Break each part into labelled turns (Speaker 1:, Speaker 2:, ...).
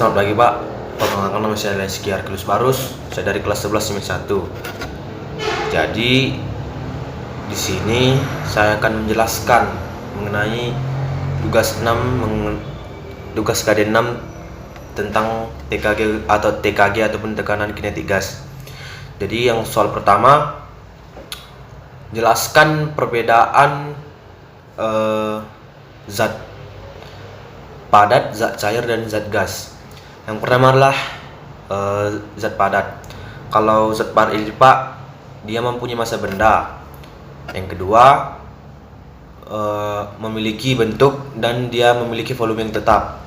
Speaker 1: Selamat pagi Pak, perkenalkan nama saya Leski Arkelus Barus, saya dari kelas 11 semester 1. Jadi di sini saya akan menjelaskan mengenai tugas KD 6 tentang TKG ataupun tekanan kinetik gas. Jadi yang soal pertama, jelaskan perbedaan zat padat, zat cair, dan zat gas. Yang pertama adalah zat padat. Kalau zat padat ini Pak, dia mempunyai massa benda. Yang kedua, memiliki bentuk dan dia memiliki volume yang tetap.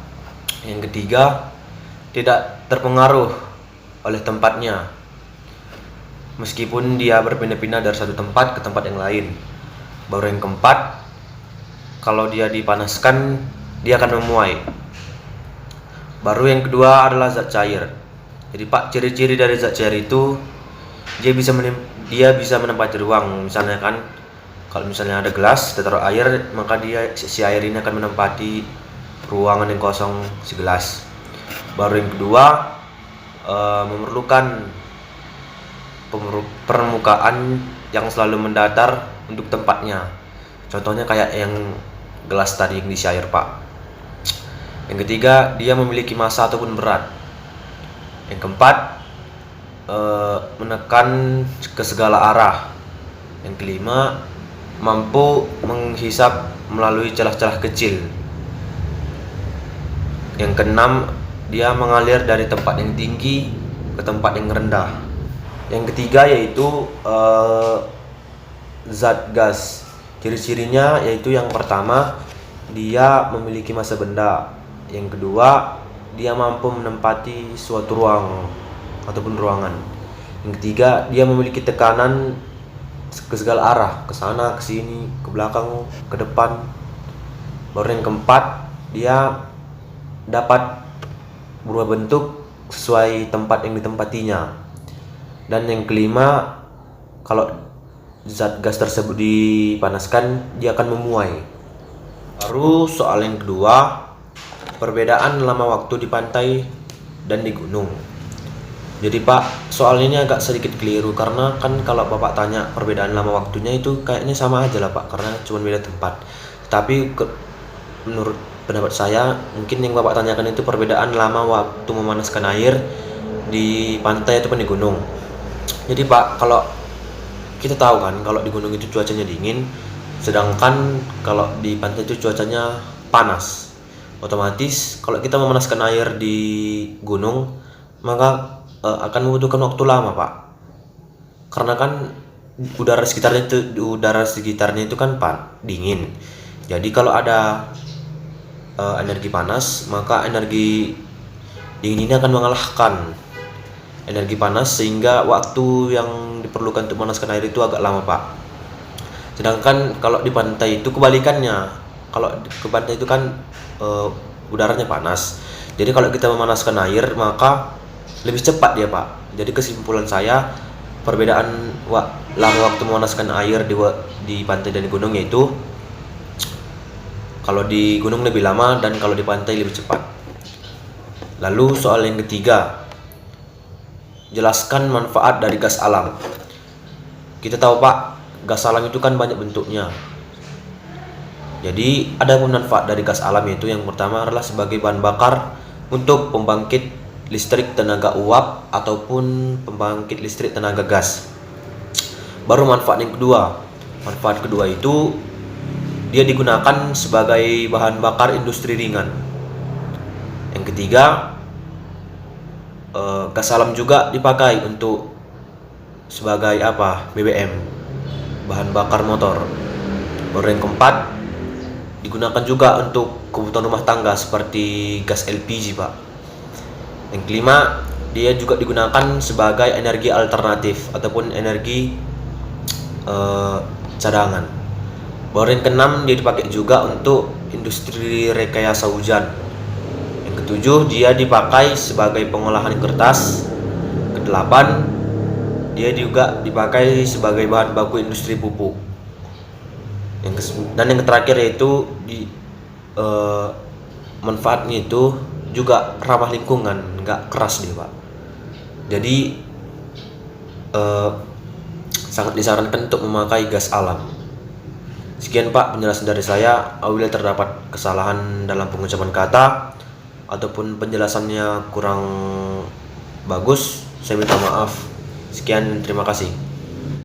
Speaker 1: Yang ketiga, tidak terpengaruh oleh tempatnya, meskipun dia berpindah-pindah dari satu tempat ke tempat yang lain. Baru yang keempat, kalau dia dipanaskan, dia akan memuai. Baru yang kedua adalah zat cair. Jadi Pak, ciri-ciri dari zat cair itu dia bisa menempati ruang. Misalnya kan, kalau misalnya ada gelas, kita taruh air, maka si air ini akan menempati ruangan yang kosong si gelas. Baru yang kedua, memerlukan permukaan yang selalu mendatar untuk tempatnya. Contohnya kayak yang gelas tadi yang diisi air Pak. Yang ketiga, dia memiliki massa ataupun berat. Yang keempat, menekan ke segala arah. Yang kelima, mampu menghisap melalui celah-celah kecil. Yang keenam, dia mengalir dari tempat yang tinggi ke tempat yang rendah. Yang ketiga yaitu zat gas. Ciri-cirinya yaitu yang pertama, dia memiliki massa benda. Yang kedua, dia mampu menempati suatu ruang ataupun ruangan. Yang ketiga, dia memiliki tekanan ke segala arah, ke sana, ke sini, ke belakang, ke depan. Baru yang keempat, dia dapat berubah bentuk sesuai tempat yang ditempatinya. Dan yang kelima, kalau zat gas tersebut dipanaskan, dia akan memuai. Baru soal yang kedua, perbedaan lama waktu di pantai dan di gunung. Jadi Pak, soal ini agak sedikit keliru karena kan kalau Bapak tanya perbedaan lama waktunya itu kayaknya sama aja lah Pak, karena cuma beda tempat. Tapi menurut pendapat saya, mungkin yang Bapak tanyakan itu perbedaan lama waktu memanaskan air di pantai ataupun di gunung. Jadi Pak, kalau kita tahu kan kalau di gunung itu cuacanya dingin, sedangkan kalau di pantai itu cuacanya panas. Otomatis kalau kita memanaskan air di gunung, maka akan membutuhkan waktu lama Pak, karena kan udara sekitarnya itu kan dingin. Jadi kalau ada energi panas, maka energi dingin ini akan mengalahkan energi panas, sehingga waktu yang diperlukan untuk memanaskan air itu agak lama Pak. Sedangkan kalau di pantai itu kebalikannya. Kalau ke pantai itu kan udaranya panas. Jadi kalau kita memanaskan air, maka lebih cepat dia Pak. Jadi kesimpulan saya, perbedaan lama waktu memanaskan air di pantai dan di gunung yaitu kalau di gunung lebih lama dan kalau di pantai lebih cepat. Lalu soal yang ketiga, jelaskan manfaat dari gas alam. Kita tahu Pak, gas alam itu kan banyak bentuknya. Jadi ada manfaat dari gas alam, yaitu yang pertama adalah sebagai bahan bakar untuk pembangkit listrik tenaga uap ataupun pembangkit listrik tenaga gas. Baru manfaat yang kedua. Manfaat kedua itu dia digunakan sebagai bahan bakar industri ringan. Yang ketiga, gas alam juga dipakai untuk sebagai BBM, bahan bakar motor. Baru yang keempat, digunakan juga untuk kebutuhan rumah tangga seperti gas LPG Pak. Yang kelima, dia juga digunakan sebagai energi alternatif ataupun energi cadangan. Baru yang keenam, dia dipakai juga untuk industri rekayasa hujan. Yang ketujuh, dia dipakai sebagai pengolahan kertas. Kedelapan, dia juga dipakai sebagai bahan baku industri pupuk. Dan yang terakhir yaitu manfaatnya itu juga ramah lingkungan, nggak keras dia Pak. Jadi sangat disarankan untuk memakai gas alam. Sekian Pak penjelasan dari saya. Apabila terdapat kesalahan dalam pengucapan kata ataupun penjelasannya kurang bagus, saya minta maaf. Sekian, terima kasih.